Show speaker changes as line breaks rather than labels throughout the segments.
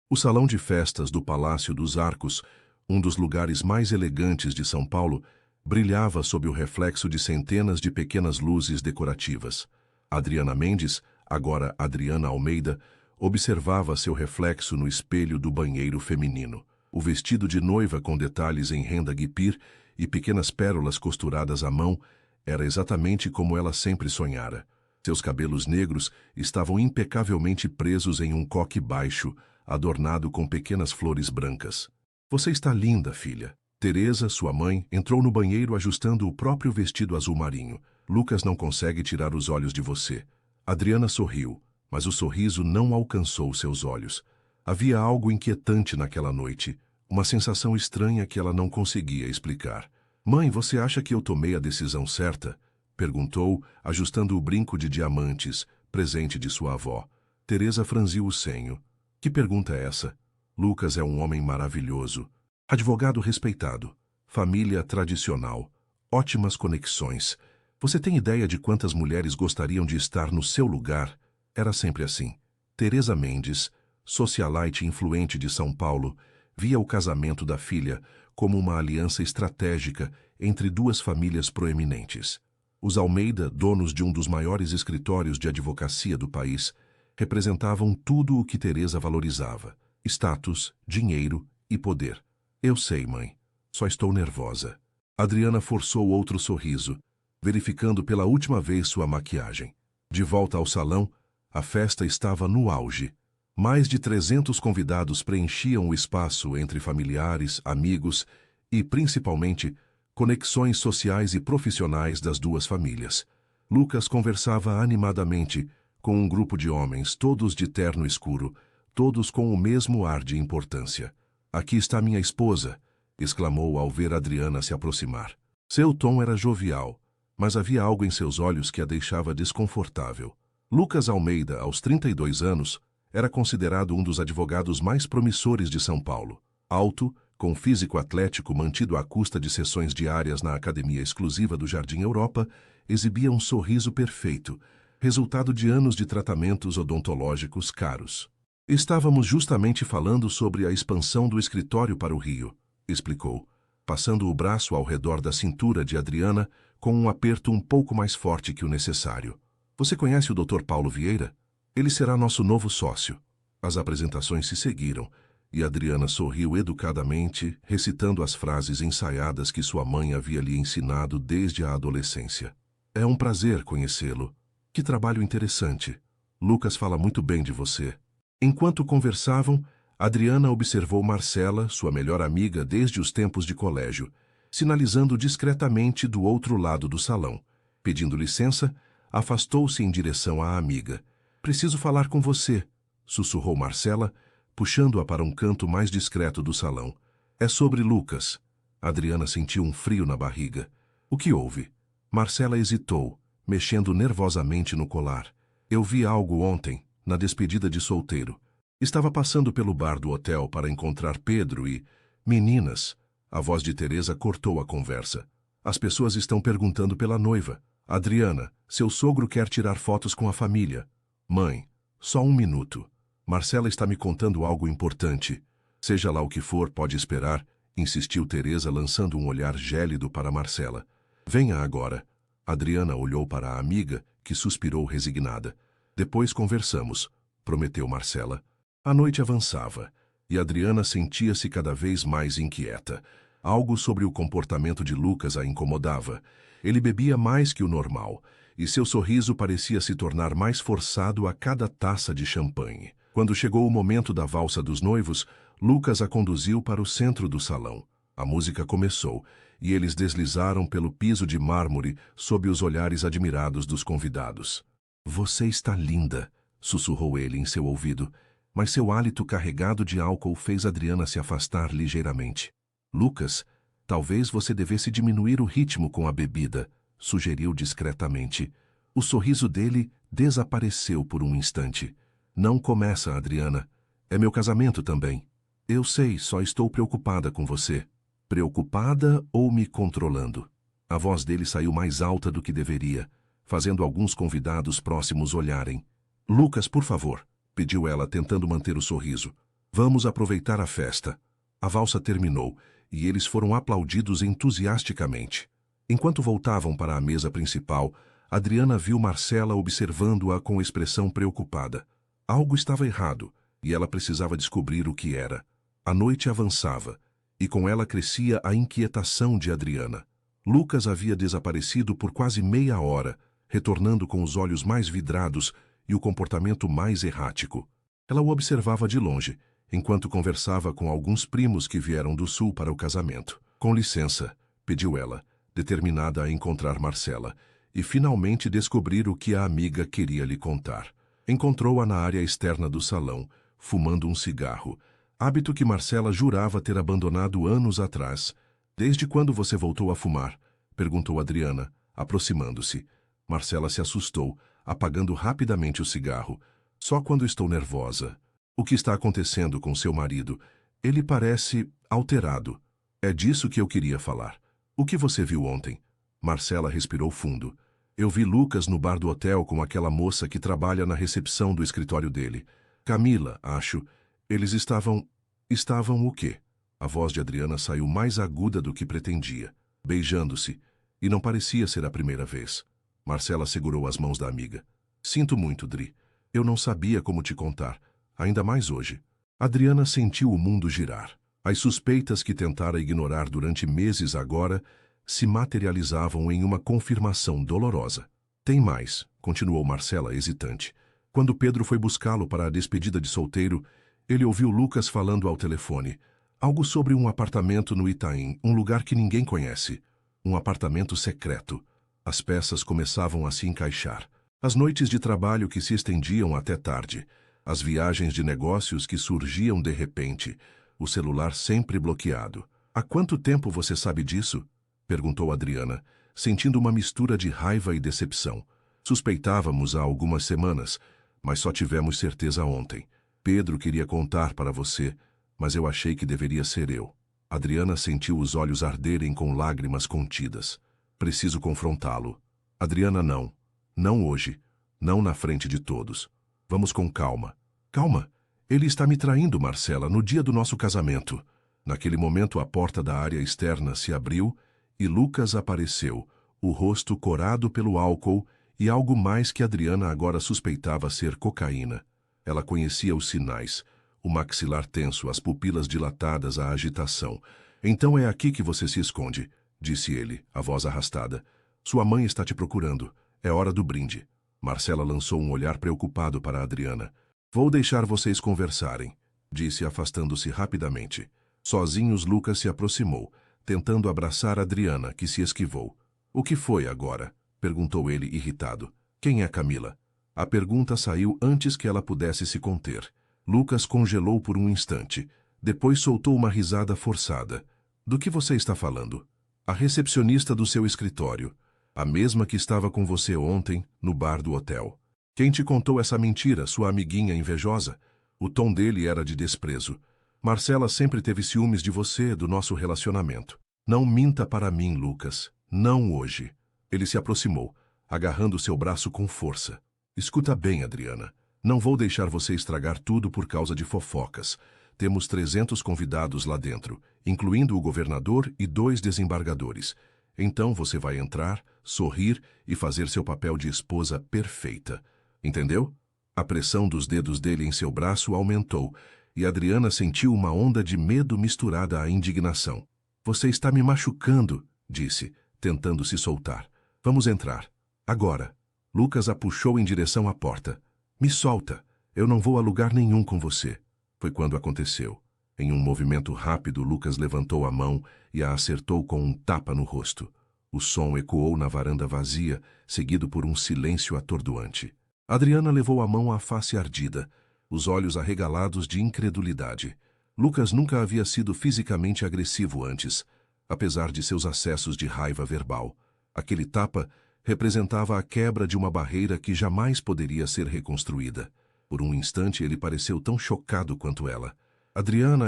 O salão de festas do Palácio dos Arcos, um dos lugares mais elegantes de São Paulo, brilhava sob o reflexo de centenas de pequenas luzes decorativas. Adriana Mendes, agora Adriana Almeida, observava seu reflexo no espelho do banheiro feminino. O vestido de noiva com detalhes em renda guipir e pequenas pérolas costuradas à mão era exatamente como ela sempre sonhara. Seus cabelos negros estavam impecavelmente presos em um coque baixo, adornado com pequenas flores brancas. Você está linda, filha. Teresa, sua mãe, entrou no banheiro ajustando o próprio vestido azul marinho. Lucas não consegue tirar os olhos de você. Adriana sorriu, mas o sorriso não alcançou seus olhos. Havia algo inquietante naquela noite, uma sensação estranha que ela não conseguia explicar. Mãe, você acha que eu tomei a decisão certa? Perguntou, ajustando o brinco de diamantes, presente de sua avó. Teresa franziu o senho. Que pergunta é essa? Lucas é um homem maravilhoso. Advogado respeitado. Família tradicional. Ótimas conexões. Você tem ideia de quantas mulheres gostariam de estar no seu lugar? Era sempre assim. Teresa Mendes, socialite influente de São Paulo, via o casamento da filha como uma aliança estratégica entre duas famílias proeminentes. Os Almeida, donos de um dos maiores escritórios de advocacia do país, representavam tudo o que Teresa valorizava: status, dinheiro e poder. Eu sei, mãe. Só estou nervosa. Adriana forçou outro sorriso, verificando pela última vez sua maquiagem. De volta ao salão, a festa estava no auge. Mais de 300 convidados preenchiam o espaço entre familiares, amigos e, principalmente, conexões sociais e profissionais das duas famílias. Lucas conversava animadamente com um grupo de homens, todos de terno escuro, todos com o mesmo ar de importância. Aqui está minha esposa, exclamou ao ver Adriana se aproximar. Seu tom era jovial, mas havia algo em seus olhos que a deixava desconfortável. Lucas Almeida, aos 32 anos, era considerado um dos advogados mais promissores de São Paulo. Alto, com físico atlético mantido à custa de sessões diárias na academia exclusiva do Jardim Europa, exibia um sorriso perfeito, resultado de anos de tratamentos odontológicos caros. Estávamos justamente falando sobre a expansão do escritório para o Rio, explicou, passando o braço ao redor da cintura de Adriana com um aperto um pouco mais forte que o necessário. Você conhece o Dr. Paulo Vieira? Ele será nosso novo sócio. As apresentações se seguiram, e Adriana sorriu educadamente, recitando as frases ensaiadas que sua mãe havia lhe ensinado desde a adolescência. É um prazer conhecê-lo. Que trabalho interessante. Lucas fala muito bem de você. Enquanto conversavam, Adriana observou Marcela, sua melhor amiga desde os tempos de colégio, sinalizando discretamente do outro lado do salão. Pedindo licença, afastou-se em direção à amiga. Preciso falar com você, sussurrou Marcela, puxando-a para um canto mais discreto do salão. É sobre Lucas. Adriana sentiu um frio na barriga. O que houve? Marcela hesitou, mexendo nervosamente no colar. Eu vi algo ontem, na despedida de solteiro. Estava passando pelo bar do hotel para encontrar Pedro e... Meninas! A voz de Teresa cortou a conversa. As pessoas estão perguntando pela noiva. Adriana, seu sogro quer tirar fotos com a família. Mãe, só um minuto. Marcela está me contando algo importante. Seja lá o que for, pode esperar, insistiu Teresa, lançando um olhar gélido para Marcela. Venha agora. Adriana olhou para a amiga, que suspirou resignada. Depois conversamos, prometeu Marcela. A noite avançava, e Adriana sentia-se cada vez mais inquieta. Algo sobre o comportamento de Lucas a incomodava. Ele bebia mais que o normal, e seu sorriso parecia se tornar mais forçado a cada taça de champanhe. Quando chegou o momento da valsa dos noivos, Lucas a conduziu para o centro do salão. A música começou, e eles deslizaram pelo piso de mármore sob os olhares admirados dos convidados. Você está linda, sussurrou ele em seu ouvido, mas seu hálito carregado de álcool fez Adriana se afastar ligeiramente. Lucas, talvez você devesse diminuir o ritmo com a bebida, sugeriu discretamente. O sorriso dele desapareceu por um instante. Não começa, Adriana. É meu casamento também. Eu sei, só estou preocupada com você. Preocupada ou me controlando? A voz dele saiu mais alta do que deveria, fazendo alguns convidados próximos olharem. Lucas, por favor, pediu ela, tentando manter o sorriso. Vamos aproveitar a festa. A valsa terminou, e eles foram aplaudidos entusiasticamente. Enquanto voltavam para a mesa principal, Adriana viu Marcela observando-a com expressão preocupada. Algo estava errado, e ela precisava descobrir o que era. A noite avançava, e com ela crescia a inquietação de Adriana. Lucas havia desaparecido por quase meia hora, retornando com os olhos mais vidrados e o comportamento mais errático. Ela o observava de longe, enquanto conversava com alguns primos que vieram do sul para o casamento. Com licença, pediu ela, determinada a encontrar Marcela, e finalmente descobrir o que a amiga queria lhe contar. Encontrou-a na área externa do salão, fumando um cigarro, hábito que Marcela jurava ter abandonado anos atrás. Desde quando você voltou a fumar? Perguntou Adriana, aproximando-se. Marcela se assustou, apagando rapidamente o cigarro. Só quando estou nervosa. O que está acontecendo com seu marido? Ele parece alterado. É disso que eu queria falar. O que você viu ontem? Marcela respirou fundo. Eu vi Lucas no bar do hotel com aquela moça que trabalha na recepção do escritório dele. Camila, acho. Eles estavam... Estavam o quê? A voz de Adriana saiu mais aguda do que pretendia, beijando-se, e não parecia ser a primeira vez. Marcela segurou as mãos da amiga. Sinto muito, Dri. Eu não sabia como te contar, ainda mais hoje. Adriana sentiu o mundo girar. As suspeitas que tentara ignorar durante meses agora se materializavam em uma confirmação dolorosa. Tem mais, continuou Marcela hesitante. Quando Pedro foi buscá-lo para a despedida de solteiro, ele ouviu Lucas falando ao telefone. Algo sobre um apartamento no Itaim, um lugar que ninguém conhece. Um apartamento secreto. As peças começavam a se encaixar. As noites de trabalho que se estendiam até tarde. As viagens de negócios que surgiam de repente. O celular sempre bloqueado. Há quanto tempo você sabe disso? Perguntou Adriana, sentindo uma mistura de raiva e decepção. Suspeitávamos há algumas semanas, mas só tivemos certeza ontem. Pedro queria contar para você, mas eu achei que deveria ser eu. Adriana sentiu os olhos arderem com lágrimas contidas. Preciso confrontá-lo. Adriana, não. Não hoje. Não na frente de todos. Vamos com calma. Calma. Ele está me traindo, Marcela, no dia do nosso casamento. Naquele momento, a porta da área externa se abriu e Lucas apareceu, o rosto corado pelo álcool e algo mais que Adriana agora suspeitava ser cocaína. Ela conhecia os sinais, o maxilar tenso, as pupilas dilatadas, a agitação. Então é aqui que você se esconde, disse ele, a voz arrastada. Sua mãe está te procurando. É hora do brinde. Marcela lançou um olhar preocupado para Adriana. Vou deixar vocês conversarem, disse afastando-se rapidamente. Sozinhos, Lucas se aproximou, tentando abraçar Adriana, que se esquivou. O que foi agora? Perguntou ele irritado. Quem é Camila? A pergunta saiu antes que ela pudesse se conter. Lucas congelou por um instante. Depois soltou uma risada forçada. Do que você está falando? A recepcionista do seu escritório. A mesma que estava com você ontem, no bar do hotel. Quem te contou essa mentira, sua amiguinha invejosa? O tom dele era de desprezo. Marcela sempre teve ciúmes de você, do nosso relacionamento. Não minta para mim, Lucas. Não hoje. Ele se aproximou, agarrando seu braço com força. Escuta bem, Adriana. Não vou deixar você estragar tudo por causa de fofocas. Temos 300 convidados lá dentro, incluindo o governador e 2 desembargadores. Então você vai entrar, sorrir e fazer seu papel de esposa perfeita. Entendeu? A pressão dos dedos dele em seu braço aumentou, e Adriana sentiu uma onda de medo misturada à indignação. Você está me machucando, disse, tentando se soltar. Vamos entrar. Agora. Lucas a puxou em direção à porta. Me solta. Eu não vou a lugar nenhum com você. Foi quando aconteceu. Em um movimento rápido, Lucas levantou a mão e a acertou com um tapa no rosto. O som ecoou na varanda vazia, seguido por um silêncio atordoante. Adriana levou a mão à face ardida, os olhos arregalados de incredulidade. Lucas nunca havia sido fisicamente agressivo antes, apesar de seus acessos de raiva verbal. Aquele tapa representava a quebra de uma barreira que jamais poderia ser reconstruída. Por um instante ele pareceu tão chocado quanto ela. Adriana,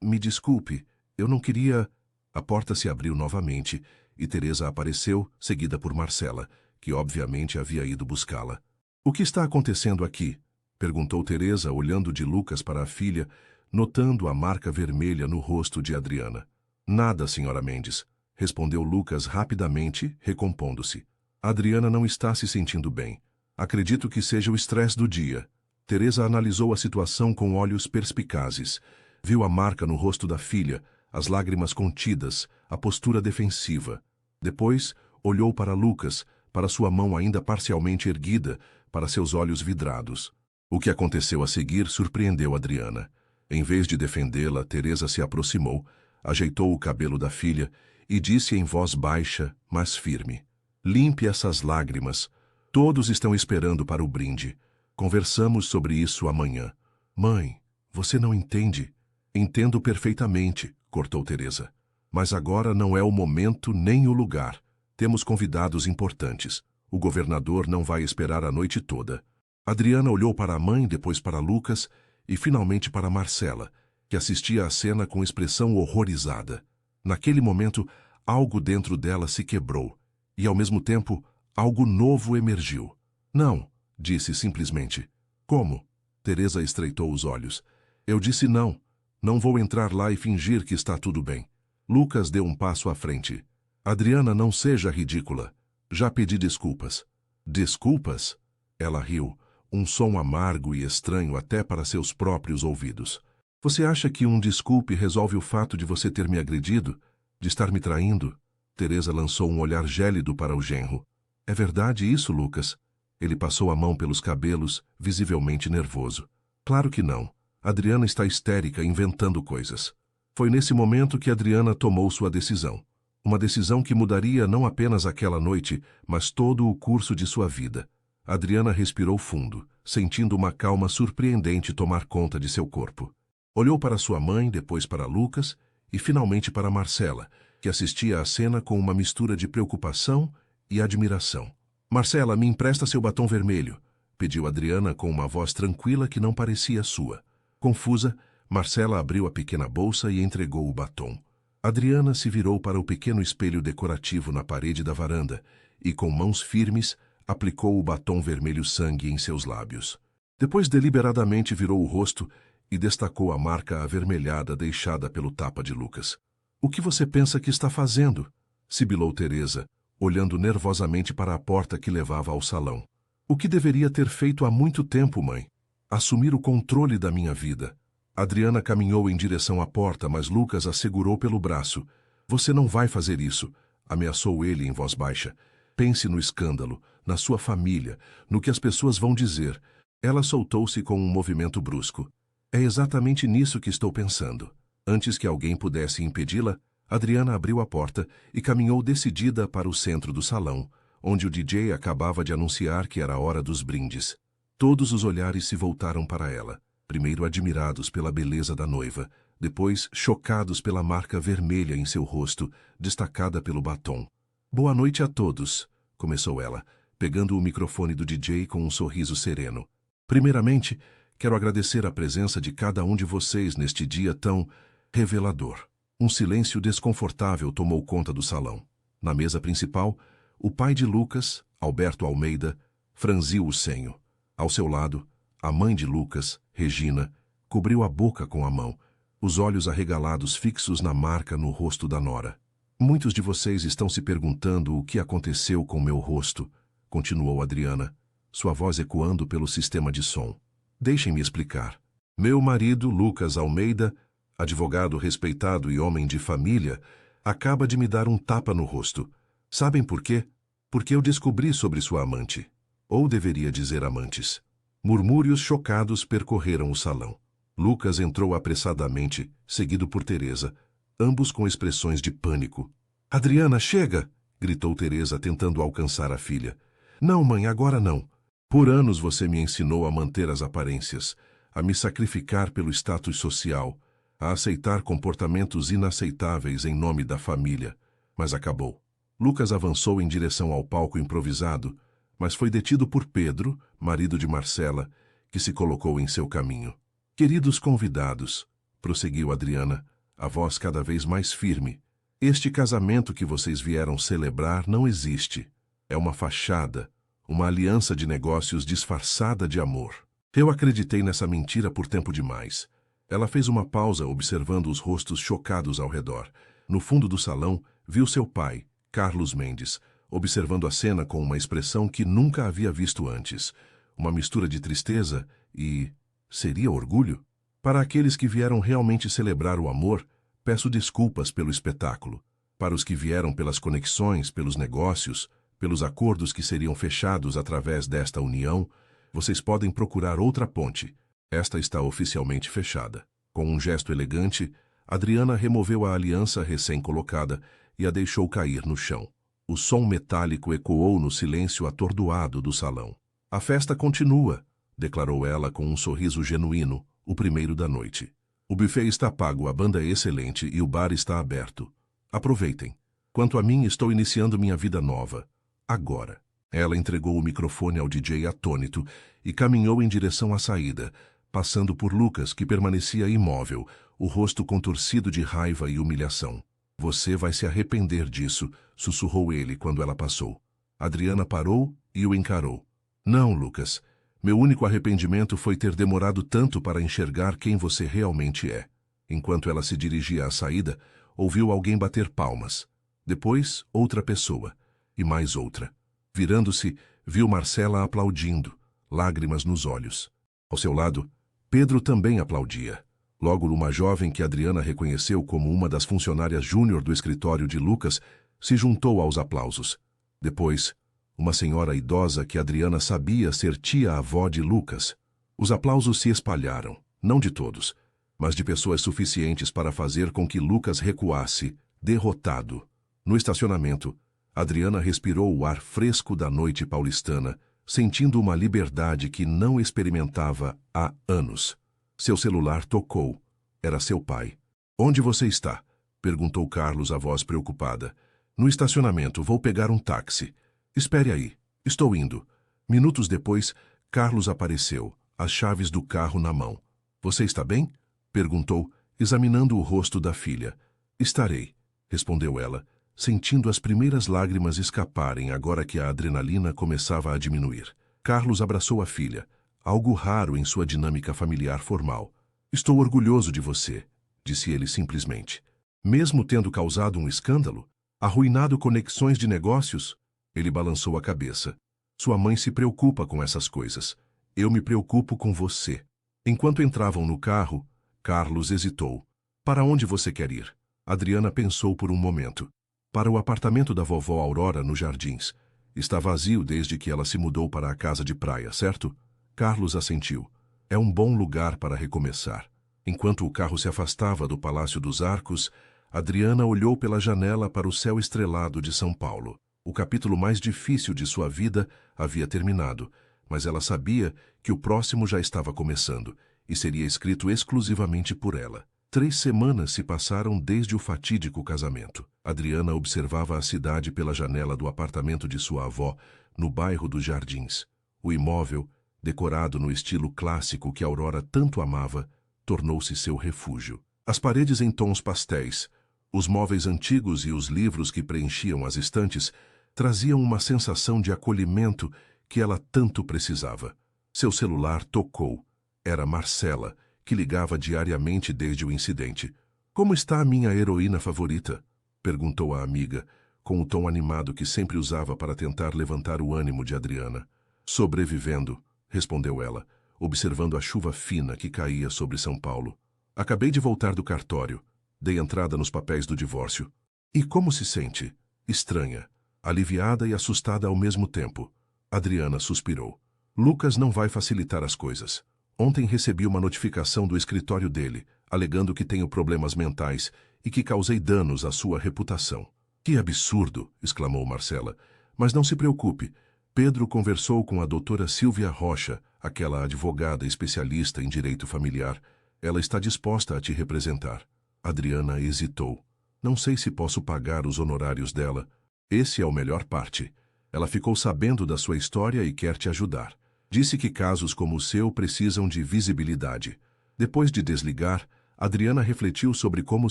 me desculpe, eu não queria... A porta se abriu novamente e Teresa apareceu, seguida por Marcela, que obviamente havia ido buscá-la. O que está acontecendo aqui? Perguntou Teresa, olhando de Lucas para a filha, notando a marca vermelha no rosto de Adriana. Nada, senhora Mendes, respondeu Lucas rapidamente, recompondo-se. Adriana não está se sentindo bem. Acredito que seja o estresse do dia. Teresa analisou a situação com olhos perspicazes. Viu a marca no rosto da filha, as lágrimas contidas, a postura defensiva. Depois, olhou para Lucas, para sua mão ainda parcialmente erguida, para seus olhos vidrados. O que aconteceu a seguir surpreendeu Adriana. Em vez de defendê-la, Teresa se aproximou, ajeitou o cabelo da filha e disse em voz baixa, mas firme: "Limpe essas lágrimas. Todos estão esperando para o brinde. Conversamos sobre isso amanhã." "Mãe, você não entende." "Entendo perfeitamente", cortou Teresa. "Mas agora não é o momento nem o lugar. Temos convidados importantes. O governador não vai esperar a noite toda." Adriana olhou para a mãe, depois para Lucas e finalmente para Marcela, que assistia à cena com expressão horrorizada. Naquele momento, algo dentro dela se quebrou e, ao mesmo tempo, algo novo emergiu. "Não", disse simplesmente. "Como?" Teresa estreitou os olhos. "Eu disse não. Não vou entrar lá e fingir que está tudo bem." Lucas deu um passo à frente. "Adriana, não seja ridícula. Já pedi desculpas." "Desculpas?" Ela riu, um som amargo e estranho até para seus próprios ouvidos. "Você acha que um desculpe resolve o fato de você ter me agredido? De estar me traindo?" Teresa lançou um olhar gélido para o genro. "É verdade isso, Lucas?" Ele passou a mão pelos cabelos, visivelmente nervoso. "Claro que não. Adriana está histérica, inventando coisas." Foi nesse momento que Adriana tomou sua decisão. Uma decisão que mudaria não apenas aquela noite, mas todo o curso de sua vida. Adriana respirou fundo, sentindo uma calma surpreendente tomar conta de seu corpo. Olhou para sua mãe, depois para Lucas e finalmente para Marcela, que assistia à cena com uma mistura de preocupação e admiração. "Marcela, me empresta seu batom vermelho", pediu Adriana com uma voz tranquila que não parecia sua. Confusa, Marcela abriu a pequena bolsa e entregou o batom. Adriana se virou para o pequeno espelho decorativo na parede da varanda e, com mãos firmes, aplicou o batom vermelho sangue em seus lábios. Depois deliberadamente virou o rosto e destacou a marca avermelhada deixada pelo tapa de Lucas. "O que você pensa que está fazendo?" sibilou Teresa, olhando nervosamente para a porta que levava ao salão. "O que deveria ter feito há muito tempo, mãe? Assumir o controle da minha vida." Adriana caminhou em direção à porta, mas Lucas a segurou pelo braço. "Você não vai fazer isso", ameaçou ele em voz baixa. "Pense no escândalo, na sua família, no que as pessoas vão dizer." Ela soltou-se com um movimento brusco. "É exatamente nisso que estou pensando." Antes que alguém pudesse impedi-la, Adriana abriu a porta e caminhou decidida para o centro do salão, onde o DJ acabava de anunciar que era a hora dos brindes. Todos os olhares se voltaram para ela, primeiro admirados pela beleza da noiva, depois chocados pela marca vermelha em seu rosto, destacada pelo batom. "Boa noite a todos", começou ela, pegando o microfone do DJ com um sorriso sereno. "Primeiramente, quero agradecer a presença de cada um de vocês neste dia tão revelador." Um silêncio desconfortável tomou conta do salão. Na mesa principal, o pai de Lucas, Alberto Almeida, franziu o senho. Ao seu lado, a mãe de Lucas, Regina, cobriu a boca com a mão, os olhos arregalados fixos na marca no rosto da nora. "Muitos de vocês estão se perguntando o que aconteceu com meu rosto", continuou Adriana, sua voz ecoando pelo sistema de som. "Deixem-me explicar. Meu marido, Lucas Almeida, advogado respeitado e homem de família, acaba de me dar um tapa no rosto. Sabem por quê? Porque eu descobri sobre sua amante. Ou deveria dizer amantes." Murmúrios chocados percorreram o salão. Lucas entrou apressadamente, seguido por Teresa, ambos com expressões de pânico. "Adriana, chega!" gritou Teresa, tentando alcançar a filha. "Não, mãe, agora não. Por anos você me ensinou a manter as aparências, a me sacrificar pelo status social, a aceitar comportamentos inaceitáveis em nome da família. Mas acabou." Lucas avançou em direção ao palco improvisado, mas foi detido por Pedro, marido de Marcela, que se colocou em seu caminho. "Queridos convidados", prosseguiu Adriana, a voz cada vez mais firme, "este casamento que vocês vieram celebrar não existe. É uma fachada, uma aliança de negócios disfarçada de amor. Eu acreditei nessa mentira por tempo demais. Ela fez uma pausa observando os rostos chocados ao redor. No fundo do salão, viu seu pai, Carlos Mendes, observando a cena com uma expressão que nunca havia visto antes. Uma mistura de tristeza e... seria orgulho? Para aqueles que vieram realmente celebrar o amor, peço desculpas pelo espetáculo. Para os que vieram pelas conexões, pelos negócios, pelos acordos que seriam fechados através desta união, vocês podem procurar outra ponte. Esta está oficialmente fechada. Com um gesto elegante, Adriana removeu a aliança recém-colocada e a deixou cair no chão. O som metálico ecoou no silêncio atordoado do salão. A festa continua, declarou ela com um sorriso genuíno, o primeiro da noite. O buffet está pago, a banda é excelente e o bar está aberto. Aproveitem. Quanto a mim, estou iniciando minha vida nova. Agora. Ela entregou o microfone ao DJ atônito e caminhou em direção à saída, passando por Lucas, que permanecia imóvel, o rosto contorcido de raiva e humilhação. Você vai se arrepender disso, sussurrou ele quando ela passou. Adriana parou e o encarou. Não, Lucas. Meu único arrependimento foi ter demorado tanto para enxergar quem você realmente é. Enquanto ela se dirigia à saída, ouviu alguém bater palmas. Depois, outra pessoa. E mais outra. Virando-se, viu Marcela aplaudindo, lágrimas nos olhos. Ao seu lado, Pedro também aplaudia. Logo, uma jovem que Adriana reconheceu como uma das funcionárias júnior do escritório de Lucas se juntou aos aplausos. Depois, uma senhora idosa que Adriana sabia ser tia-avó de Lucas. Os aplausos se espalharam, não de todos, mas de pessoas suficientes para fazer com que Lucas recuasse, derrotado. No estacionamento, Adriana respirou o ar fresco da noite paulistana, sentindo uma liberdade que não experimentava há anos. Seu celular tocou. Era seu pai. Onde você está? Perguntou Carlos, a voz preocupada. No estacionamento, vou pegar um táxi. Espere aí. Estou indo. Minutos depois, Carlos apareceu, as chaves do carro na mão. Você está bem? Perguntou, examinando o rosto da filha. Estarei, respondeu ela, sentindo as primeiras lágrimas escaparem agora que a adrenalina começava a diminuir. Carlos abraçou a filha, algo raro em sua dinâmica familiar formal. Estou orgulhoso de você, disse ele simplesmente. Mesmo tendo causado um escândalo, arruinado conexões de negócios, ele balançou a cabeça. Sua mãe se preocupa com essas coisas. Eu me preocupo com você. Enquanto entravam no carro, Carlos hesitou. Para onde você quer ir? Adriana pensou por um momento. Para o apartamento da vovó Aurora, nos Jardins. Está vazio desde que ela se mudou para a casa de praia, certo? Carlos assentiu. É um bom lugar para recomeçar. Enquanto o carro se afastava do Palácio dos Arcos, Adriana olhou pela janela para o céu estrelado de São Paulo. O capítulo mais difícil de sua vida havia terminado, mas ela sabia que o próximo já estava começando e seria escrito exclusivamente por ela. 3 semanas se passaram desde o fatídico casamento. Adriana observava a cidade pela janela do apartamento de sua avó, no bairro dos Jardins. O imóvel, decorado no estilo clássico que Aurora tanto amava, tornou-se seu refúgio. As paredes em tons pastéis, os móveis antigos e os livros que preenchiam as estantes traziam uma sensação de acolhimento que ela tanto precisava. Seu celular tocou. Era Marcela, que ligava diariamente desde o incidente. Como está a minha heroína favorita? Perguntou a amiga, com o tom animado que sempre usava para tentar levantar o ânimo de Adriana. Sobrevivendo, respondeu ela, observando a chuva fina que caía sobre São Paulo. Acabei de voltar do cartório. Dei entrada nos papéis do divórcio. E como se sente? Estranha, aliviada e assustada ao mesmo tempo. Adriana suspirou. Lucas não vai facilitar as coisas. Ontem recebi uma notificação do escritório dele, alegando que tenho problemas mentais e que causei danos à sua reputação. Que absurdo! Exclamou Marcela. Mas não se preocupe. Pedro conversou com a doutora Silvia Rocha, aquela advogada especialista em direito familiar. Ela está disposta a te representar. Adriana hesitou. Não sei se posso pagar os honorários dela. Esse é o melhor parte. Ela ficou sabendo da sua história e quer te ajudar. Disse que casos como o seu precisam de visibilidade. Depois de desligar, Adriana refletiu sobre como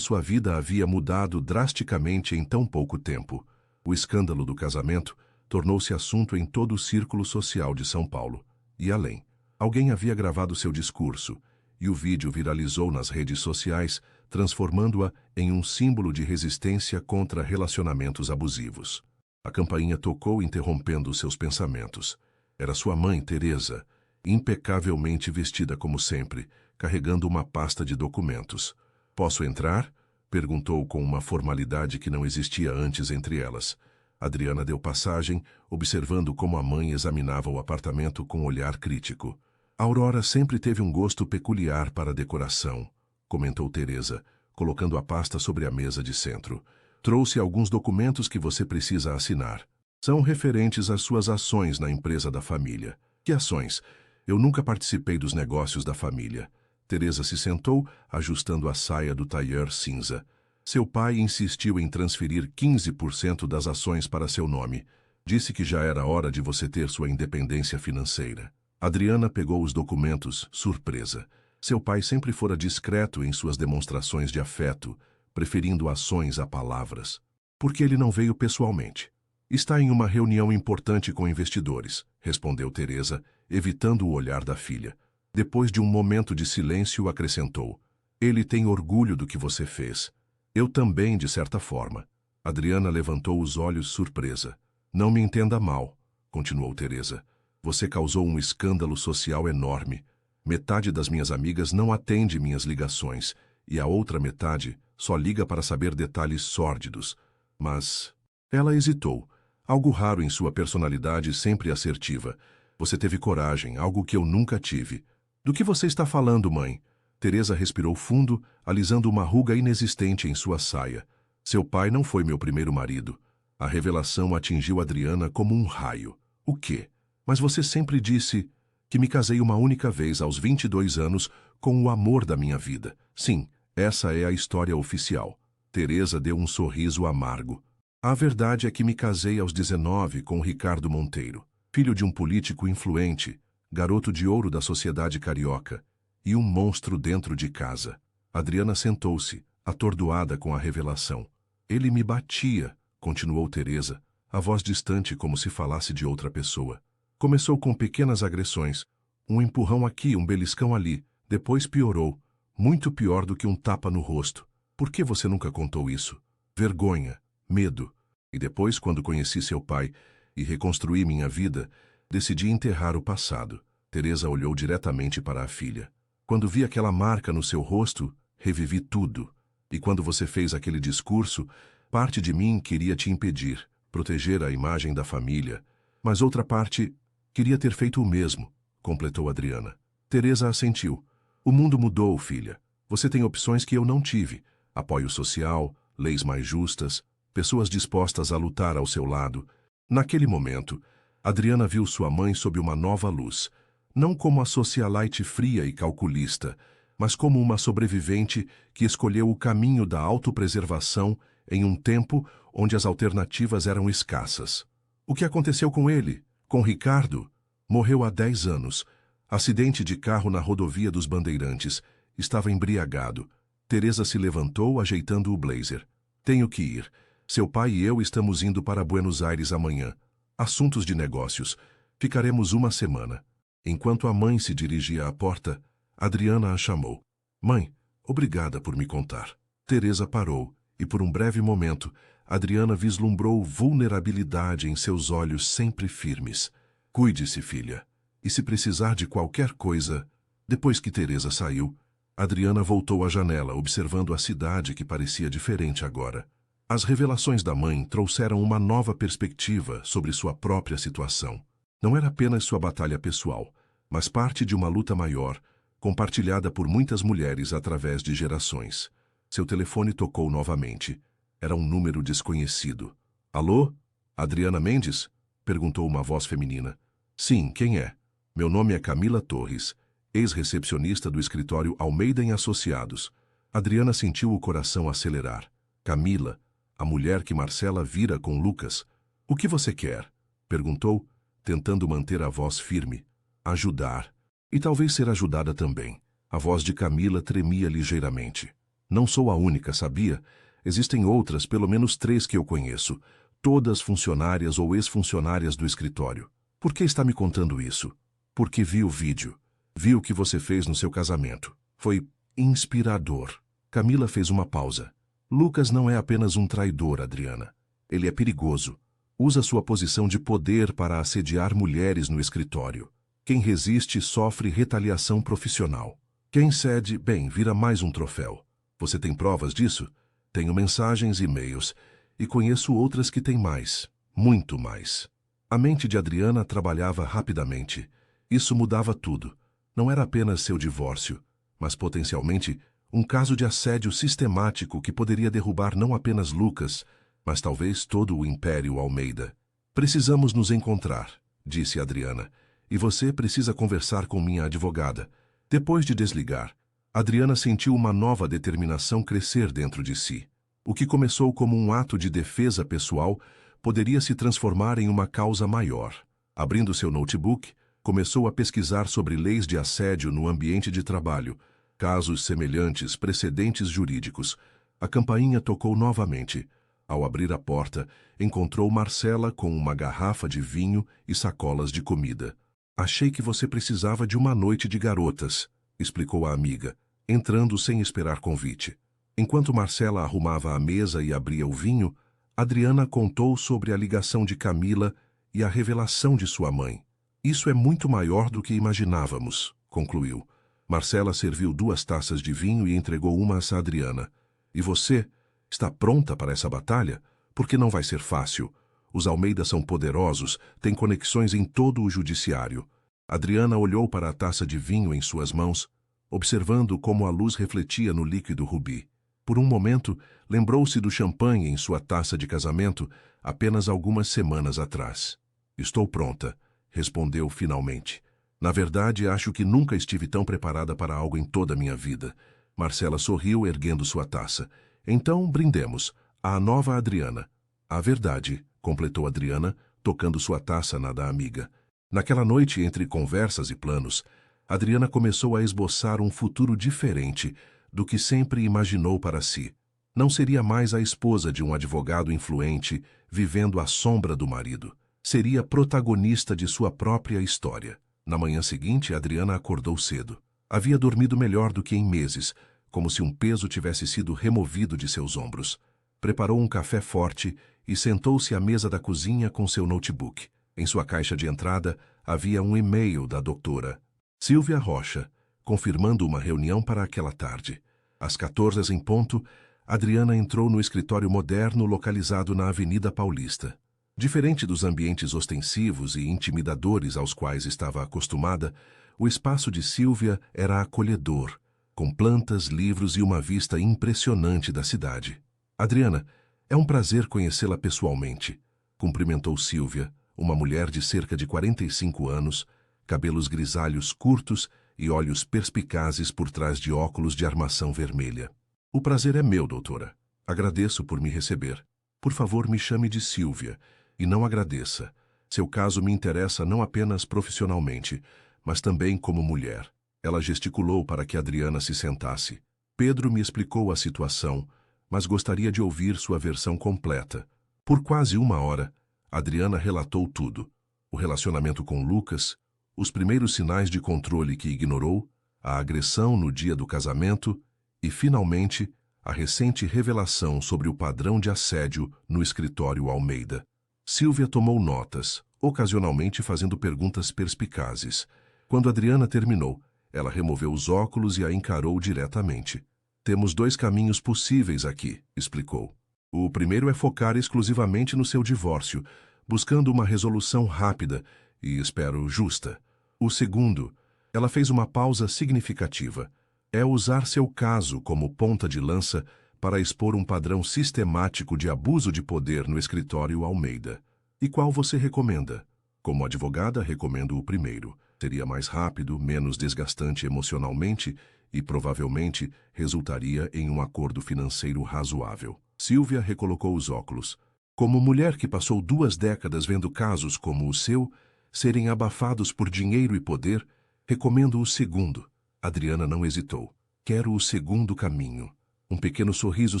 sua vida havia mudado drasticamente em tão pouco tempo. O escândalo do casamento tornou-se assunto em todo o círculo social de São Paulo. E além, alguém havia gravado seu discurso, e o vídeo viralizou nas redes sociais, transformando-a em um símbolo de resistência contra relacionamentos abusivos. A campainha tocou, interrompendo seus pensamentos. Era sua mãe, Teresa, impecavelmente vestida como sempre, carregando uma pasta de documentos. "Posso entrar?" perguntou com uma formalidade que não existia antes entre elas. Adriana deu passagem, observando como a mãe examinava o apartamento com olhar crítico. "A Aurora sempre teve um gosto peculiar para a decoração", comentou Teresa, colocando a pasta sobre a mesa de centro. "Trouxe alguns documentos que você precisa assinar. São referentes às suas ações na empresa da família." "Que ações? Eu nunca participei dos negócios da família." Teresa se sentou, ajustando a saia do tailleur cinza. "Seu pai insistiu em transferir 15% das ações para seu nome. Disse que já era hora de você ter sua independência financeira." Adriana pegou os documentos, surpresa. Seu pai sempre fora discreto em suas demonstrações de afeto, preferindo ações a palavras. "Por que ele não veio pessoalmente?" "Está em uma reunião importante com investidores", respondeu Teresa, evitando o olhar da filha. Depois de um momento de silêncio, acrescentou: "Ele tem orgulho do que você fez. Eu também, de certa forma." Adriana levantou os olhos surpresa. "Não me entenda mal", continuou Teresa. "Você causou um escândalo social enorme. Metade das minhas amigas não atende minhas ligações, e a outra metade só liga para saber detalhes sórdidos. Mas..." Ela hesitou. Algo raro em sua personalidade, sempre assertiva. "Você teve coragem, algo que eu nunca tive." "Do que você está falando, mãe?" Teresa respirou fundo, alisando uma ruga inexistente em sua saia. "Seu pai não foi meu primeiro marido." A revelação atingiu Adriana como um raio. "O quê?" "Mas você sempre disse que me casei uma única vez aos 22 anos com o amor da minha vida." "Sim, essa é a história oficial." Teresa deu um sorriso amargo. "A verdade é que me casei aos 19 com Ricardo Monteiro, filho de um político influente, garoto de ouro da sociedade carioca, e um monstro dentro de casa." Adriana sentou-se, atordoada com a revelação. "Ele me batia", continuou Teresa, a voz distante como se falasse de outra pessoa. "Começou com pequenas agressões, um empurrão aqui, um beliscão ali, depois piorou, muito pior do que um tapa no rosto. Por que você nunca contou isso?" "Vergonha, medo. E depois, quando conheci seu pai e reconstruí minha vida, decidi enterrar o passado." Teresa olhou diretamente para a filha. "Quando vi aquela marca no seu rosto, revivi tudo. E quando você fez aquele discurso, parte de mim queria te impedir, proteger a imagem da família. Mas outra parte queria ter feito o mesmo", completou Adriana. Teresa assentiu. "O mundo mudou, filha. Você tem opções que eu não tive. Apoio social, leis mais justas, pessoas dispostas a lutar ao seu lado." Naquele momento, Adriana viu sua mãe sob uma nova luz. Não como a socialite fria e calculista, mas como uma sobrevivente que escolheu o caminho da autopreservação em um tempo onde as alternativas eram escassas. "O que aconteceu com ele? Com Ricardo?" "Morreu há 10 anos. Acidente de carro na rodovia dos Bandeirantes. Estava embriagado." Teresa se levantou, ajeitando o blazer. "Tenho que ir. Seu pai e eu estamos indo para Buenos Aires amanhã. Assuntos de negócios. Ficaremos uma semana." Enquanto a mãe se dirigia à porta, Adriana a chamou. "Mãe, obrigada por me contar." Teresa parou, e por um breve momento, Adriana vislumbrou vulnerabilidade em seus olhos sempre firmes. "Cuide-se, filha. E se precisar de qualquer coisa..." Depois que Teresa saiu, Adriana voltou à janela, observando a cidade que parecia diferente agora. As revelações da mãe trouxeram uma nova perspectiva sobre sua própria situação. Não era apenas sua batalha pessoal, mas parte de uma luta maior, compartilhada por muitas mulheres através de gerações. Seu telefone tocou novamente. Era um número desconhecido. "Alô? Adriana Mendes?" perguntou uma voz feminina. "Sim, quem é?" "Meu nome é Camila Torres, ex-recepcionista do escritório Almeida e Associados." Adriana sentiu o coração acelerar. "Camila, a mulher que Marcela vira com Lucas. O que você quer?" perguntou, tentando manter a voz firme. "Ajudar. E talvez ser ajudada também." A voz de Camila tremia ligeiramente. "Não sou a única, sabia? Existem outras, pelo menos 3 que eu conheço, todas funcionárias ou ex-funcionárias do escritório. Por que está me contando isso?" "Porque vi o vídeo. Vi o que você fez no seu casamento. Foi inspirador. Camila fez uma pausa. Lucas não é apenas um traidor, Adriana. Ele é perigoso. Usa sua posição de poder para assediar mulheres no escritório. Quem resiste sofre retaliação profissional. Quem cede, bem, vira mais um troféu. Você tem provas disso? Tenho mensagens e e-mails. E conheço outras que têm mais. Muito mais. A mente de Adriana trabalhava rapidamente. Isso mudava tudo. Não era apenas seu divórcio, mas potencialmente um caso de assédio sistemático que poderia derrubar não apenas Lucas, mas talvez todo o Império Almeida. Precisamos nos encontrar, disse Adriana, e você precisa conversar com minha advogada. Depois de desligar, Adriana sentiu uma nova determinação crescer dentro de si. O que começou como um ato de defesa pessoal poderia se transformar em uma causa maior. Abrindo seu notebook, começou a pesquisar sobre leis de assédio no ambiente de trabalho, casos semelhantes, precedentes jurídicos. A campainha tocou novamente. Ao abrir a porta, encontrou Marcela com uma garrafa de vinho e sacolas de comida. Achei que você precisava de uma noite de garotas, explicou a amiga, entrando sem esperar convite. Enquanto Marcela arrumava a mesa e abria o vinho, Adriana contou sobre a ligação de Camila e a revelação de sua mãe. Isso é muito maior do que imaginávamos, concluiu. Marcela serviu 2 taças de vinho e entregou uma a Adriana. E você? Está pronta para essa batalha? Porque não vai ser fácil. Os Almeida são poderosos, têm conexões em todo o judiciário. Adriana olhou para a taça de vinho em suas mãos, observando como a luz refletia no líquido rubi. Por um momento, lembrou-se do champanhe em sua taça de casamento apenas algumas semanas atrás. Estou pronta, respondeu finalmente. Na verdade, acho que nunca estive tão preparada para algo em toda a minha vida. Marcela sorriu, erguendo sua taça. Então, brindemos. À nova Adriana. A verdade, completou Adriana, tocando sua taça na da amiga. Naquela noite, entre conversas e planos, Adriana começou a esboçar um futuro diferente do que sempre imaginou para si. Não seria mais a esposa de um advogado influente, vivendo à sombra do marido. Seria protagonista de sua própria história. Na manhã seguinte, Adriana acordou cedo. Havia dormido melhor do que em meses, como se um peso tivesse sido removido de seus ombros. Preparou um café forte e sentou-se à mesa da cozinha com seu notebook. Em sua caixa de entrada havia um e-mail da doutora Silvia Rocha, confirmando uma reunião para aquela tarde. Às 14 em ponto, Adriana entrou no escritório moderno localizado na Avenida Paulista. Diferente dos ambientes ostensivos e intimidadores aos quais estava acostumada, o espaço de Silvia era acolhedor, com plantas, livros e uma vista impressionante da cidade. Adriana, é um prazer conhecê-la pessoalmente, cumprimentou Silvia, uma mulher de cerca de 45 anos, cabelos grisalhos curtos e olhos perspicazes por trás de óculos de armação vermelha. O prazer é meu, doutora. Agradeço por me receber. Por favor, me chame de Silvia, e não agradeça. Seu caso me interessa não apenas profissionalmente, mas também como mulher. Ela gesticulou para que Adriana se sentasse. Pedro me explicou a situação, mas gostaria de ouvir sua versão completa. Por quase 1 hora, Adriana relatou tudo. O relacionamento com Lucas, os primeiros sinais de controle que ignorou, a agressão no dia do casamento e, finalmente, a recente revelação sobre o padrão de assédio no escritório Almeida. Silvia tomou notas, ocasionalmente fazendo perguntas perspicazes. Quando Adriana terminou, ela removeu os óculos e a encarou diretamente. Temos 2 caminhos possíveis aqui, explicou. O primeiro é focar exclusivamente no seu divórcio, buscando uma resolução rápida e, espero, justa. O segundo, ela fez uma pausa significativa, é usar seu caso como ponta de lança para expor um padrão sistemático de abuso de poder no escritório Almeida. E qual você recomenda? Como advogada, recomendo o primeiro. Seria mais rápido, menos desgastante emocionalmente e provavelmente resultaria em um acordo financeiro razoável. Silvia recolocou os óculos. Como mulher que passou 2 décadas vendo casos como o seu serem abafados por dinheiro e poder, recomendo o segundo. Adriana não hesitou. Quero o segundo caminho. Um pequeno sorriso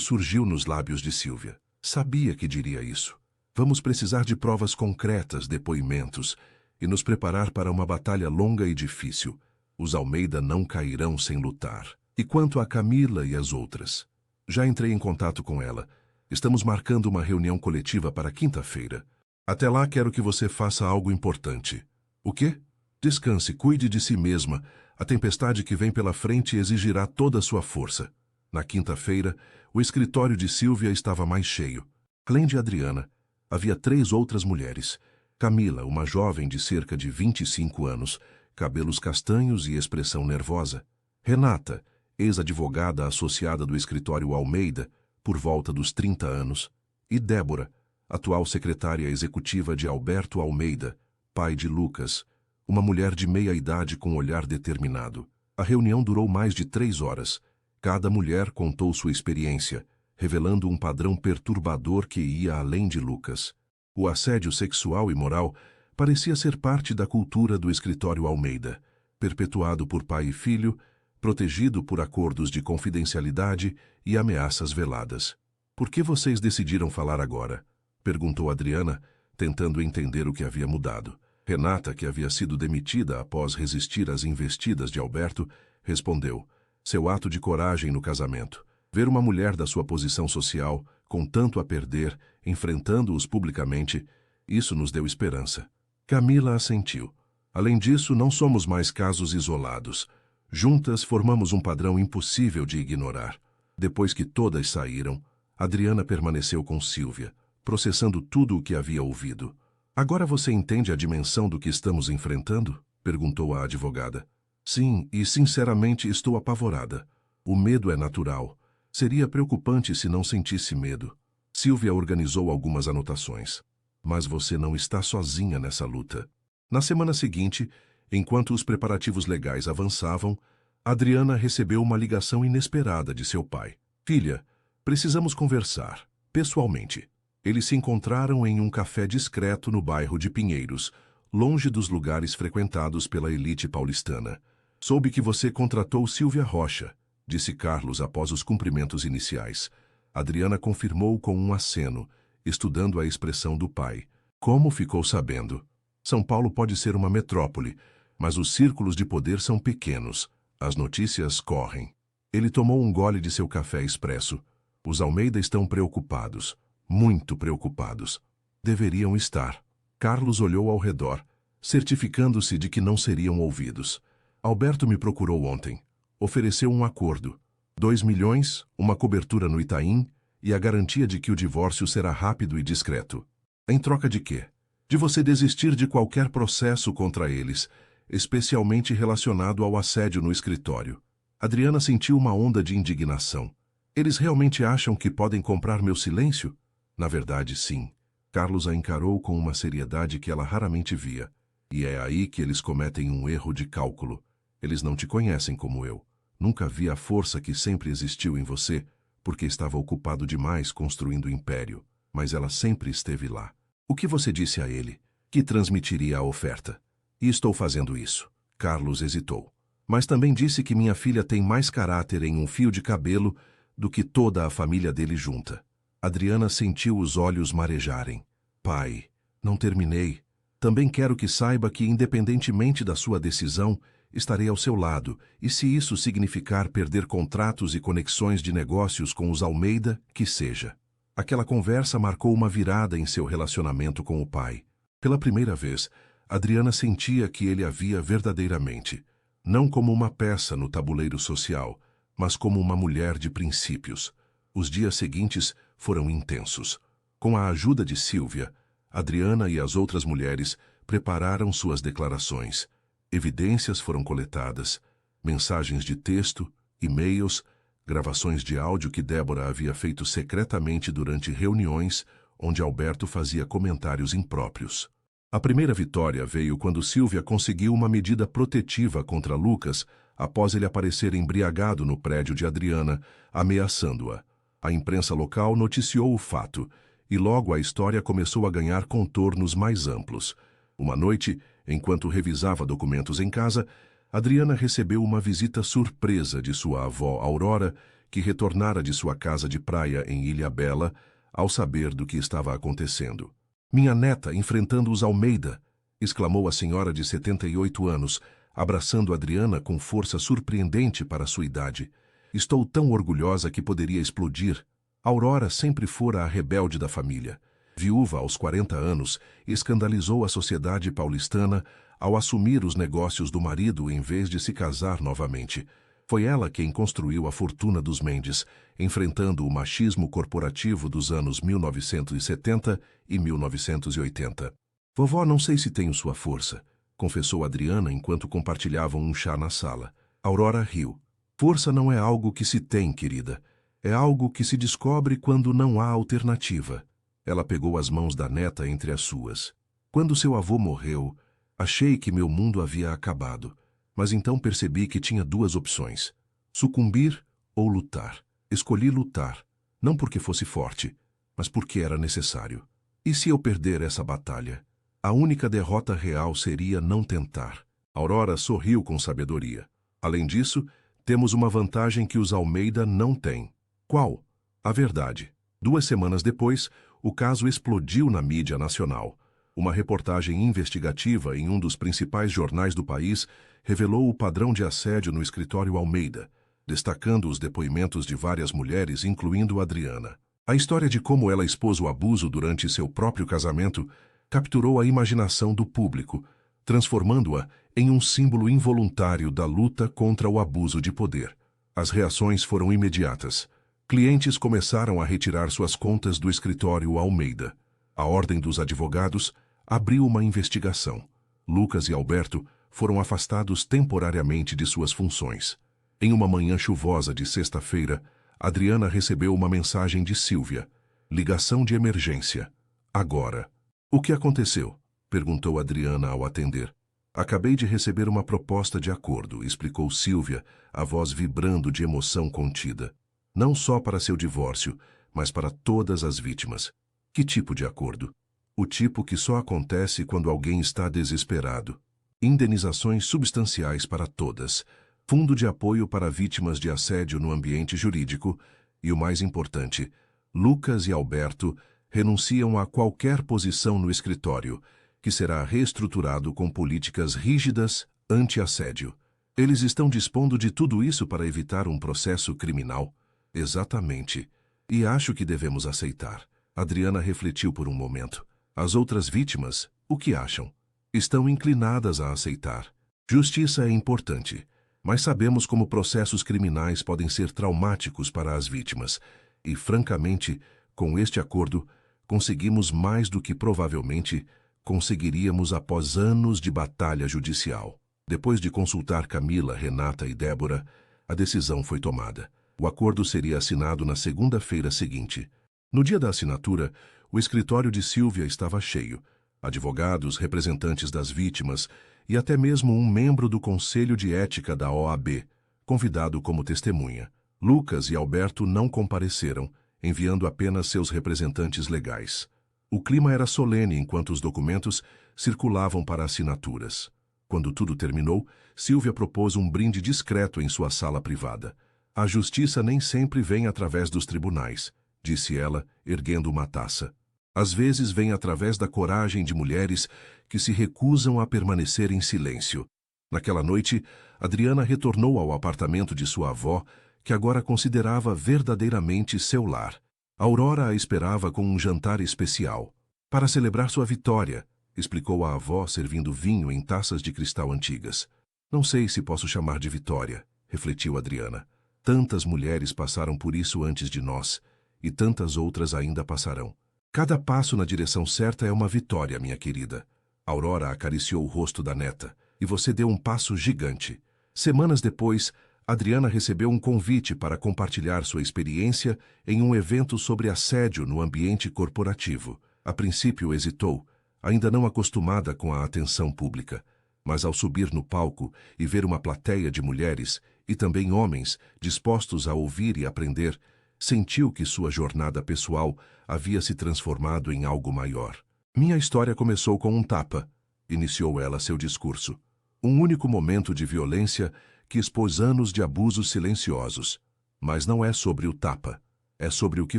surgiu nos lábios de Silvia. Sabia que diria isso. Vamos precisar de provas concretas, depoimentos, e nos preparar para uma batalha longa e difícil. Os Almeida não cairão sem lutar. E quanto a Camila e as outras? Já entrei em contato com ela. Estamos marcando uma reunião coletiva para quinta-feira. Até lá quero que você faça algo importante. O quê? Descanse, cuide de si mesma. A tempestade que vem pela frente exigirá toda a sua força. Na quinta-feira, o escritório de Sílvia estava mais cheio. Além de Adriana, havia 3 outras mulheres. Camila, uma jovem de cerca de 25 anos, cabelos castanhos e expressão nervosa. Renata, ex-advogada associada do escritório Almeida, por volta dos 30 anos. E Débora, atual secretária executiva de Alberto Almeida, pai de Lucas, uma mulher de meia-idade com olhar determinado. A reunião durou mais de 3 horas. Cada mulher contou sua experiência, revelando um padrão perturbador que ia além de Lucas. O assédio sexual e moral parecia ser parte da cultura do escritório Almeida, perpetuado por pai e filho, protegido por acordos de confidencialidade e ameaças veladas. Por que vocês decidiram falar agora? Perguntou Adriana, tentando entender o que havia mudado. Renata, que havia sido demitida após resistir às investidas de Alberto, respondeu: seu ato de coragem no casamento. Ver uma mulher da sua posição social, com tanto a perder, enfrentando-os publicamente, isso nos deu esperança. Camila assentiu. Além disso, não somos mais casos isolados. Juntas formamos um padrão impossível de ignorar. Depois que todas saíram, Adriana permaneceu com Sílvia, processando tudo o que havia ouvido. Agora você entende a dimensão do que estamos enfrentando? Perguntou a advogada. Sim, e sinceramente estou apavorada. O medo é natural. Seria preocupante se não sentisse medo. Sílvia organizou algumas anotações. Mas você não está sozinha nessa luta. Na semana seguinte, enquanto os preparativos legais avançavam, Adriana recebeu uma ligação inesperada de seu pai. Filha, precisamos conversar, pessoalmente. Eles se encontraram em um café discreto no bairro de Pinheiros, longe dos lugares frequentados pela elite paulistana. Soube que você contratou Sílvia Rocha, disse Carlos após os cumprimentos iniciais. Adriana confirmou com um aceno, estudando a expressão do pai. Como ficou sabendo? São Paulo pode ser uma metrópole, mas os círculos de poder são pequenos. As notícias correm. Ele tomou um gole de seu café expresso. Os Almeida estão preocupados, muito preocupados. Deveriam estar. Carlos olhou ao redor, certificando-se de que não seriam ouvidos. Alberto me procurou ontem. Ofereceu um acordo. 2 milhões, uma cobertura no Itaim e a garantia de que o divórcio será rápido e discreto. Em troca de quê? De você desistir de qualquer processo contra eles, especialmente relacionado ao assédio no escritório. Adriana sentiu uma onda de indignação. Eles realmente acham que podem comprar meu silêncio? Na verdade, sim. Carlos a encarou com uma seriedade que ela raramente via. E é aí que eles cometem um erro de cálculo. Eles não te conhecem como eu. Nunca vi a força que sempre existiu em você, porque estava ocupado demais construindo o império. Mas ela sempre esteve lá. O que você disse a ele? Que transmitiria a oferta. E estou fazendo isso. Carlos hesitou. Mas também disse que minha filha tem mais caráter em um fio de cabelo do que toda a família dele junta. Adriana sentiu os olhos marejarem. Pai, não terminei. Também quero que saiba que, independentemente da sua decisão, estarei ao seu lado, e se isso significar perder contratos e conexões de negócios com os Almeida, que seja. Aquela conversa marcou uma virada em seu relacionamento com o pai. Pela primeira vez, Adriana sentia que ele a via verdadeiramente, não como uma peça no tabuleiro social, mas como uma mulher de princípios. Os dias seguintes foram intensos. Com a ajuda de Sílvia, Adriana e as outras mulheres prepararam suas declarações. Evidências foram coletadas, mensagens de texto, e-mails, gravações de áudio que Débora havia feito secretamente durante reuniões onde Alberto fazia comentários impróprios. A primeira vitória veio quando Sílvia conseguiu uma medida protetiva contra Lucas após ele aparecer embriagado no prédio de Adriana, ameaçando-a. A imprensa local noticiou o fato, e logo a história começou a ganhar contornos mais amplos. Uma noite, enquanto revisava documentos em casa, Adriana recebeu uma visita surpresa de sua avó Aurora, que retornara de sua casa de praia em Ilhabela, ao saber do que estava acontecendo. Minha neta enfrentando os Almeida, exclamou a senhora de 78 anos, abraçando Adriana com força surpreendente para sua idade. Estou tão orgulhosa que poderia explodir. Aurora sempre fora a rebelde da família. Viúva aos 40 anos, escandalizou a sociedade paulistana ao assumir os negócios do marido em vez de se casar novamente. Foi ela quem construiu a fortuna dos Mendes, enfrentando o machismo corporativo dos anos 1970 e 1980. Vovó, não sei se tenho sua força, confessou Adriana enquanto compartilhavam um chá na sala. Aurora riu. Força não é algo que se tem, querida. É algo que se descobre quando não há alternativa. Ela pegou as mãos da neta entre as suas. Quando seu avô morreu, achei que meu mundo havia acabado. Mas então percebi que tinha duas opções: sucumbir ou lutar. Escolhi lutar, não porque fosse forte, mas porque era necessário. E se eu perder essa batalha? A única derrota real seria não tentar. Aurora sorriu com sabedoria. Além disso, temos uma vantagem que os Almeida não têm. Qual? A verdade. 2 semanas depois, o caso explodiu na mídia nacional. Uma reportagem investigativa em um dos principais jornais do país revelou o padrão de assédio no escritório Almeida, destacando os depoimentos de várias mulheres, incluindo Adriana. A história de como ela expôs o abuso durante seu próprio casamento capturou a imaginação do público, transformando-a em um símbolo involuntário da luta contra o abuso de poder. As reações foram imediatas. Clientes começaram a retirar suas contas do escritório Almeida. A Ordem dos Advogados abriu uma investigação. Lucas e Alberto foram afastados temporariamente de suas funções. Em uma manhã chuvosa de sexta-feira, Adriana recebeu uma mensagem de Sílvia. Ligação de emergência. Agora. O que aconteceu? Perguntou Adriana ao atender. Acabei de receber uma proposta de acordo, explicou Sílvia, a voz vibrando de emoção contida. Não só para seu divórcio, mas para todas as vítimas. Que tipo de acordo? O tipo que só acontece quando alguém está desesperado. Indenizações substanciais para todas. Fundo de apoio para vítimas de assédio no ambiente jurídico. E o mais importante, Lucas e Alberto renunciam a qualquer posição no escritório, que será reestruturado com políticas rígidas anti-assédio. Eles estão dispondo de tudo isso para evitar um processo criminal? Exatamente. E acho que devemos aceitar. Adriana refletiu por um momento. As outras vítimas, o que acham? Estão inclinadas a aceitar. Justiça é importante, mas sabemos como processos criminais podem ser traumáticos para as vítimas. E, francamente, com este acordo, conseguimos mais do que provavelmente conseguiríamos após anos de batalha judicial. Depois de consultar Camila, Renata e Débora, a decisão foi tomada. O acordo seria assinado na segunda-feira seguinte. No dia da assinatura, o escritório de Sílvia estava cheio. Advogados, representantes das vítimas e até mesmo um membro do Conselho de Ética da OAB, convidado como testemunha. Lucas e Alberto não compareceram, enviando apenas seus representantes legais. O clima era solene enquanto os documentos circulavam para assinaturas. Quando tudo terminou, Sílvia propôs um brinde discreto em sua sala privada. A justiça nem sempre vem através dos tribunais, disse ela, erguendo uma taça. Às vezes vem através da coragem de mulheres que se recusam a permanecer em silêncio. Naquela noite, Adriana retornou ao apartamento de sua avó, que agora considerava verdadeiramente seu lar. Aurora a esperava com um jantar especial. Para celebrar sua vitória, explicou a avó, servindo vinho em taças de cristal antigas. Não sei se posso chamar de vitória, refletiu Adriana. Tantas mulheres passaram por isso antes de nós, e tantas outras ainda passarão. Cada passo na direção certa é uma vitória, minha querida. Aurora acariciou o rosto da neta. E você deu um passo gigante. Semanas depois, Adriana recebeu um convite para compartilhar sua experiência em um evento sobre assédio no ambiente corporativo. A princípio hesitou, ainda não acostumada com a atenção pública. Mas ao subir no palco e ver uma plateia de mulheres e também homens dispostos a ouvir e aprender, sentiu que sua jornada pessoal havia se transformado em algo maior. Minha história começou com um tapa, iniciou ela seu discurso. Um único momento de violência que expôs anos de abusos silenciosos. Mas não é sobre o tapa, é sobre o que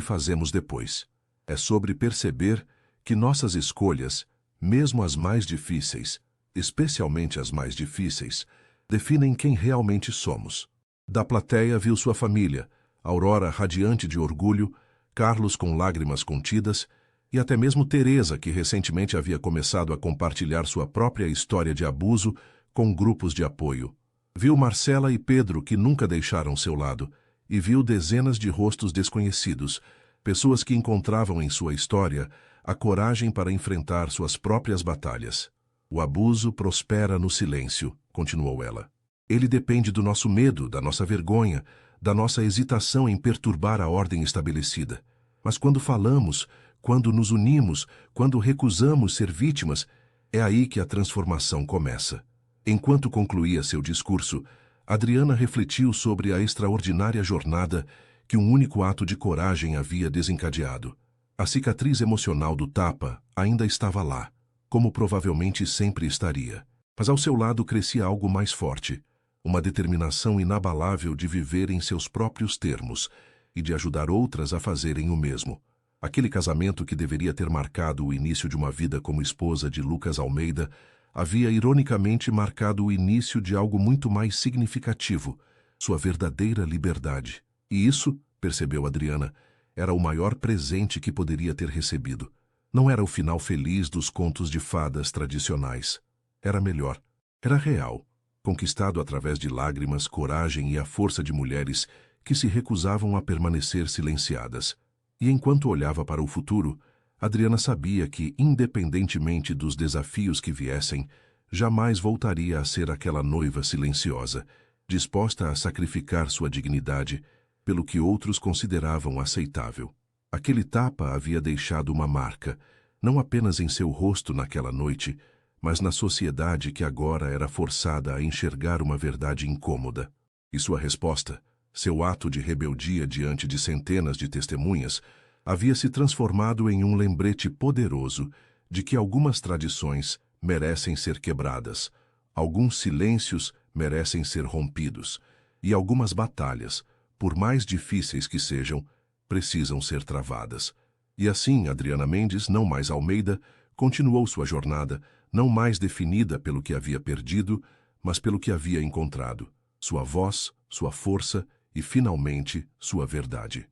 fazemos depois. É sobre perceber que nossas escolhas, mesmo as mais difíceis, especialmente as mais difíceis, definem quem realmente somos. Da plateia viu sua família, Aurora radiante de orgulho, Carlos com lágrimas contidas e até mesmo Teresa, que recentemente havia começado a compartilhar sua própria história de abuso com grupos de apoio. Viu Marcela e Pedro, que nunca deixaram seu lado, e viu dezenas de rostos desconhecidos, pessoas que encontravam em sua história a coragem para enfrentar suas próprias batalhas. O abuso prospera no silêncio, continuou ela. Ele depende do nosso medo, da nossa vergonha, da nossa hesitação em perturbar a ordem estabelecida. Mas quando falamos, quando nos unimos, quando recusamos ser vítimas, é aí que a transformação começa. Enquanto concluía seu discurso, Adriana refletiu sobre a extraordinária jornada que um único ato de coragem havia desencadeado. A cicatriz emocional do tapa ainda estava lá, como provavelmente sempre estaria. Mas ao seu lado crescia algo mais forte, uma determinação inabalável de viver em seus próprios termos e de ajudar outras a fazerem o mesmo. Aquele casamento que deveria ter marcado o início de uma vida como esposa de Lucas Almeida havia ironicamente marcado o início de algo muito mais significativo, sua verdadeira liberdade. E isso, percebeu Adriana, era o maior presente que poderia ter recebido. Não era o final feliz dos contos de fadas tradicionais. Era melhor. Era real, conquistado através de lágrimas, coragem e a força de mulheres que se recusavam a permanecer silenciadas. E enquanto olhava para o futuro, Adriana sabia que, independentemente dos desafios que viessem, jamais voltaria a ser aquela noiva silenciosa, disposta a sacrificar sua dignidade pelo que outros consideravam aceitável. Aquele tapa havia deixado uma marca, não apenas em seu rosto naquela noite, mas na sociedade que agora era forçada a enxergar uma verdade incômoda. E sua resposta, seu ato de rebeldia diante de centenas de testemunhas, havia se transformado em um lembrete poderoso de que algumas tradições merecem ser quebradas, alguns silêncios merecem ser rompidos, e algumas batalhas, por mais difíceis que sejam, precisam ser travadas. E assim, Adriana Mendes, não mais Almeida, continuou sua jornada, não mais definida pelo que havia perdido, mas pelo que havia encontrado, sua voz, sua força e, finalmente, sua verdade.